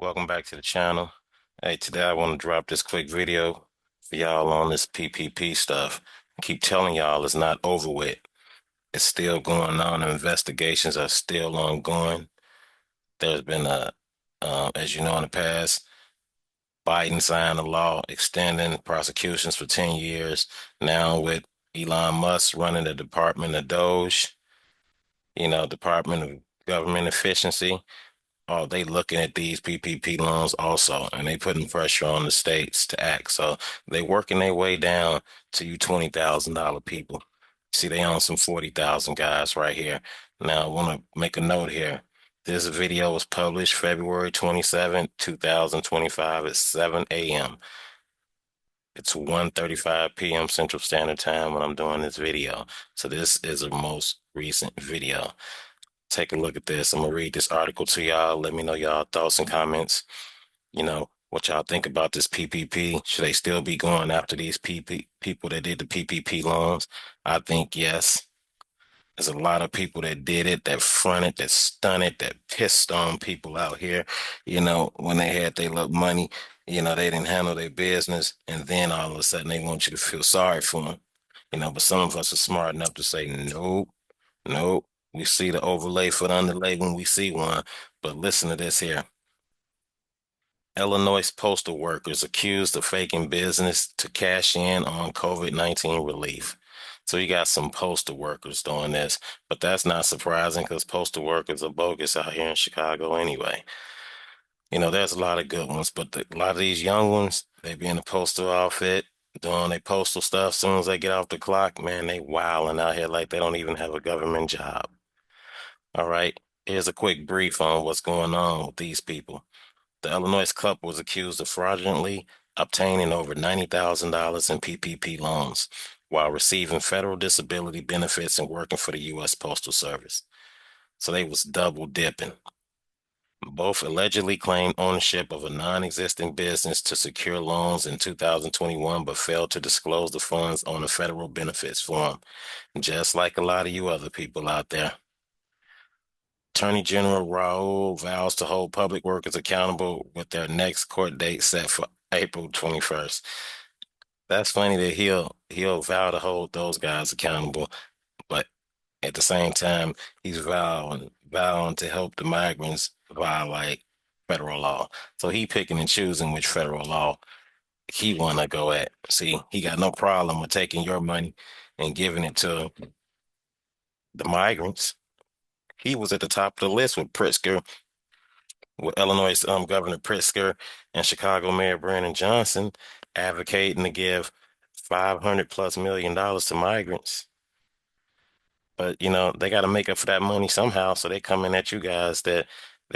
Welcome back to the channel. Hey, today I want to drop this quick video for y'all on this PPP stuff. I keep telling y'all it's not over with. It's still going on. Investigations are still ongoing. There's been as you know, in the past, Biden signed a law extending prosecutions for 10 years. Now with Elon Musk running the Department of Doge, Department of Government Efficiency. Oh, they looking at these PPP loans also, and they putting pressure on the states to act. So they working their way down to you $20,000 people. See, they own some 40,000 guys right here. Now, I want to make a note here. This video was published February 27th, 2025 at 7 a.m. It's 1:35 p.m. Central Standard Time when I'm doing this video. So this is a most recent video. Take a look at this. I'm gonna read this article to y'all. Let me know y'all thoughts and comments. What y'all think about this PPP. Should they still be going after these PP people that did the PPP loans? I think yes. There's a lot of people that did it, that fronted, that stunted, that pissed on people out here. When they had their little money, they didn't handle their business, and then all of a sudden they want you to feel sorry for them. But some of us are smart enough to say, nope, nope. We see the overlay for the underlay when we see one. But listen to this here. Illinois postal workers accused of faking business to cash in on COVID-19 relief. So you got some postal workers doing this, but that's not surprising because postal workers are bogus out here in Chicago anyway. There's a lot of good ones, but a lot of these young ones, they be in the postal outfit, doing their postal stuff. As soon as they get off the clock, man, they wilding out here like they don't even have a government job. All right, here's a quick brief on what's going on with these people. The Illinois couple was accused of fraudulently obtaining over $90,000 in PPP loans while receiving federal disability benefits and working for the U.S. Postal Service. So they was double dipping. Both allegedly claimed ownership of a non-existent business to secure loans in 2021, but failed to disclose the funds on a federal benefits form, just like a lot of you other people out there. Attorney General Raul vows to hold public workers accountable with their next court date set for April 21st. That's funny that he'll vow to hold those guys accountable, but at the same time, he's vowing to help the migrants violate federal law. So he picking and choosing which federal law he wanna go at. See, he got no problem with taking your money and giving it to the migrants. He was at the top of the list with Illinois Governor Pritzker and Chicago Mayor Brandon Johnson advocating to give 500 plus million dollars to migrants. But they got to make up for that money somehow, so they coming at you guys that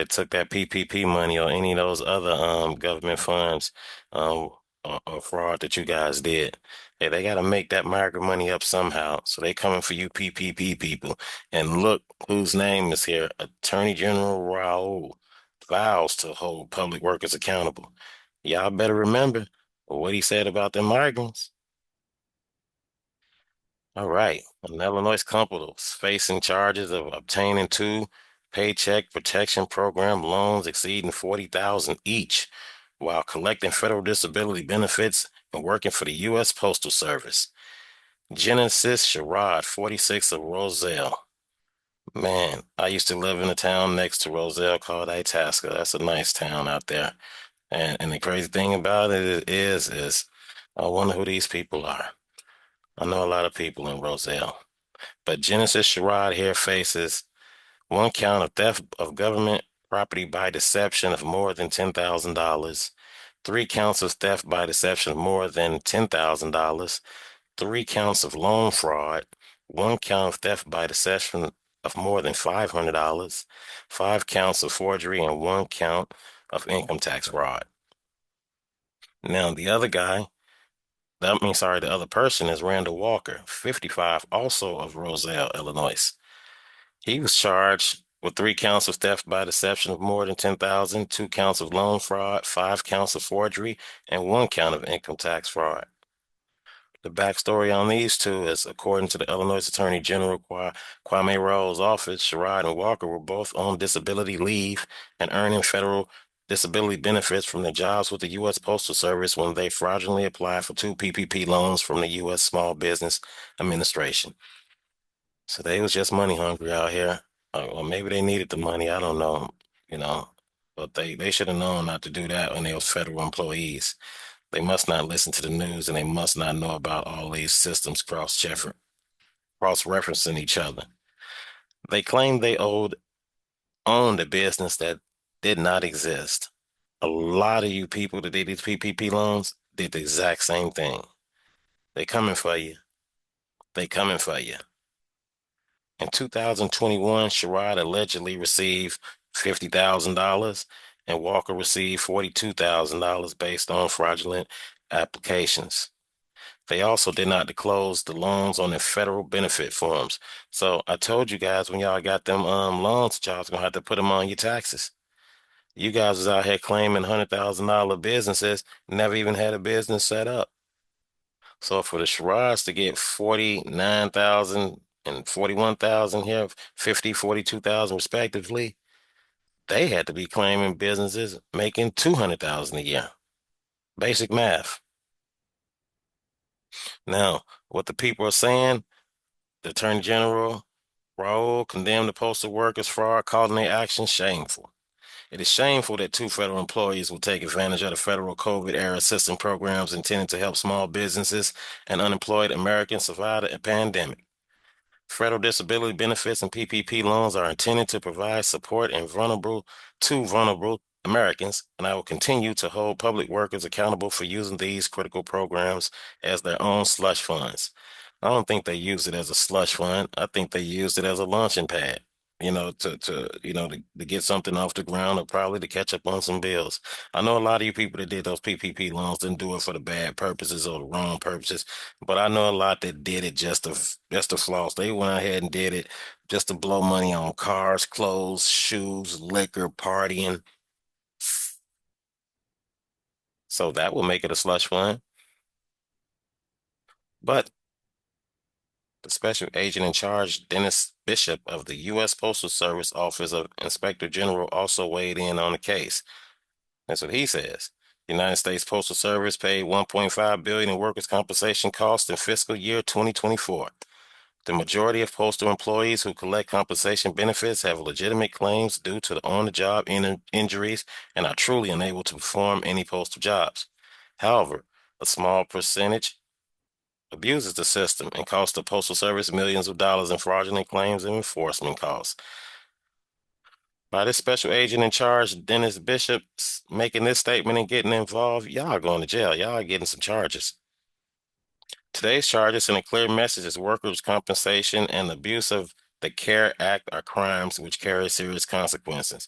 took that PPP money or any of those other government funds or fraud that you guys did. Hey, they got to make that migrant money up somehow. So they coming for you PPP people. And look whose name is here. Attorney General Raul vows to hold public workers accountable. Y'all better remember what he said about the migrants. All right. An Illinois company was facing charges of obtaining two Paycheck Protection Program loans exceeding 40,000 each while collecting federal disability benefits and working for the U.S. Postal Service. Genesis Sherrod, 46 of Roselle. Man, I used to live in a town next to Roselle called Itasca. That's a nice town out there. And the crazy thing about it is I wonder who these people are. I know a lot of people in Roselle. But Genesis Sherrod here faces one count of theft of government property by deception of more than $10,000, three counts of theft by deception of more than $10,000, three counts of loan fraud, one count of theft by deception of more than $500, five counts of forgery, and one count of income tax fraud. Now, the other person is Randall Walker, 55, also of Roselle, Illinois. He was charged with three counts of theft by deception of more than 10,000, two counts of loan fraud, five counts of forgery, and one count of income tax fraud. The backstory on these two is, according to the Illinois Attorney General Kwame Rawl's office, Sherrod and Walker were both on disability leave and earning federal disability benefits from their jobs with the U.S. Postal Service when they fraudulently applied for two PPP loans from the U.S. Small Business Administration. So they was just money hungry out here. Or maybe they needed the money. I don't know, you know. But they should have known not to do that when they was federal employees. They must not listen to the news and they must not know about all these systems cross-referencing each other. They claimed they owned a business that did not exist. A lot of you people that did these PPP loans did the exact same thing. They coming for you. They coming for you. In 2021, Sherrod allegedly received $50,000 and Walker received $42,000 based on fraudulent applications. They also did not disclose the loans on their federal benefit forms. So I told you guys when y'all got them loans, y'all's gonna have to put them on your taxes. You guys was out here claiming $100,000 businesses, never even had a business set up. So for the Shiraz to get 49,000 and 41,000 here, 50, 42,000 respectively, they had to be claiming businesses making 200,000 a year. Basic math. Now, what the people are saying, the Attorney General Raul condemned the postal workers' fraud, calling their actions shameful. It is shameful that two federal employees will take advantage of the federal COVID-era assistance programs intended to help small businesses and unemployed Americans survive the pandemic. Federal disability benefits and PPP loans are intended to provide support to vulnerable Americans, and I will continue to hold public workers accountable for using these critical programs as their own slush funds. I don't think they used it as a slush fund. I think they used it as a launching pad, to get something off the ground or probably to catch up on some bills. I know a lot of you people that did those PPP loans didn't do it for the bad purposes or the wrong purposes, but I know a lot that did it just to floss. They went ahead and did it just to blow money on cars, clothes, shoes, liquor, partying. So that will make it a slush fund. But the special agent in charge, Dennis Bishop of the U.S. Postal Service Office of Inspector General, also weighed in on the case. That's what he says. The United States Postal Service paid $1.5 billion in workers' compensation costs in fiscal year 2024. The majority of postal employees who collect compensation benefits have legitimate claims due to the on-the-job injuries and are truly unable to perform any postal jobs. However, a small percentage abuses the system and costs the Postal Service millions of dollars in fraudulent claims and enforcement costs. By this special agent in charge, Dennis Bishop, making this statement and getting involved, y'all going to jail. Y'all getting some charges. Today's charges send a clear message as workers' compensation and abuse of the CARE Act are crimes which carry serious consequences.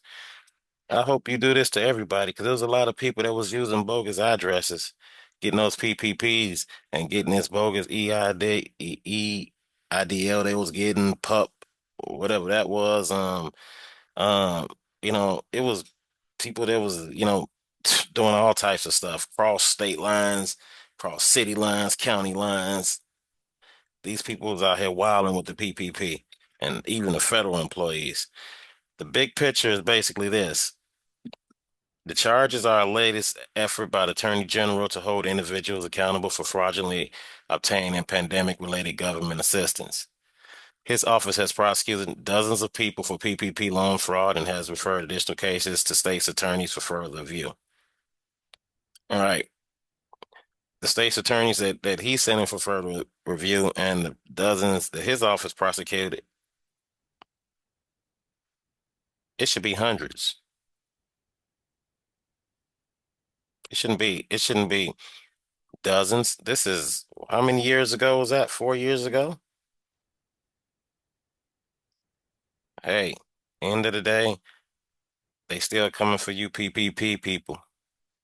I hope you do this to everybody because there was a lot of people that was using bogus addresses, getting those PPPs and getting this bogus EIDL they was getting, PUP, whatever that was. Um, it was people that was, doing all types of stuff, cross state lines, cross city lines, county lines. These people was out here wilding with the PPP and even the federal employees. The big picture is basically this. The charges are a latest effort by the Attorney General to hold individuals accountable for fraudulently obtaining pandemic-related government assistance. His office has prosecuted dozens of people for PPP loan fraud and has referred additional cases to state's attorneys for further review. All right. The state's attorneys that he's sending for further review and the dozens that his office prosecuted, it should be hundreds. It shouldn't be dozens. This is how many years ago was that? 4 years ago? Hey, end of the day, they still coming for you PPP people.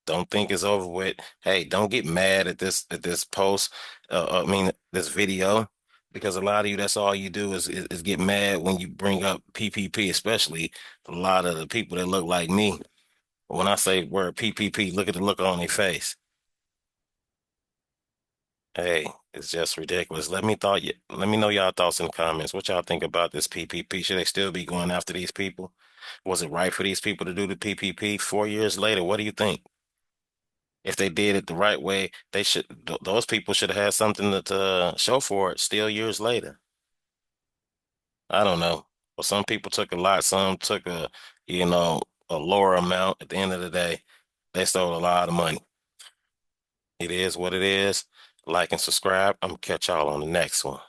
Don't think it's over with. Hey, don't get mad at this post. This video, because a lot of you, that's all you do is get mad when you bring up PPP, especially a lot of the people that look like me. When I say word PPP, look at the look on their face. Hey, it's just ridiculous. Let me know y'all thoughts in the comments. What y'all think about this PPP? Should they still be going after these people? Was it right for these people to do the PPP 4 years later? What do you think? If they did it the right way, they should, those people should have had something to show for it still years later. I don't know. But some people took a lot, some took you know, a lower amount. At the end of the day, they stole a lot of money. It is what it is. Like and subscribe. I'm gonna catch y'all on the next one.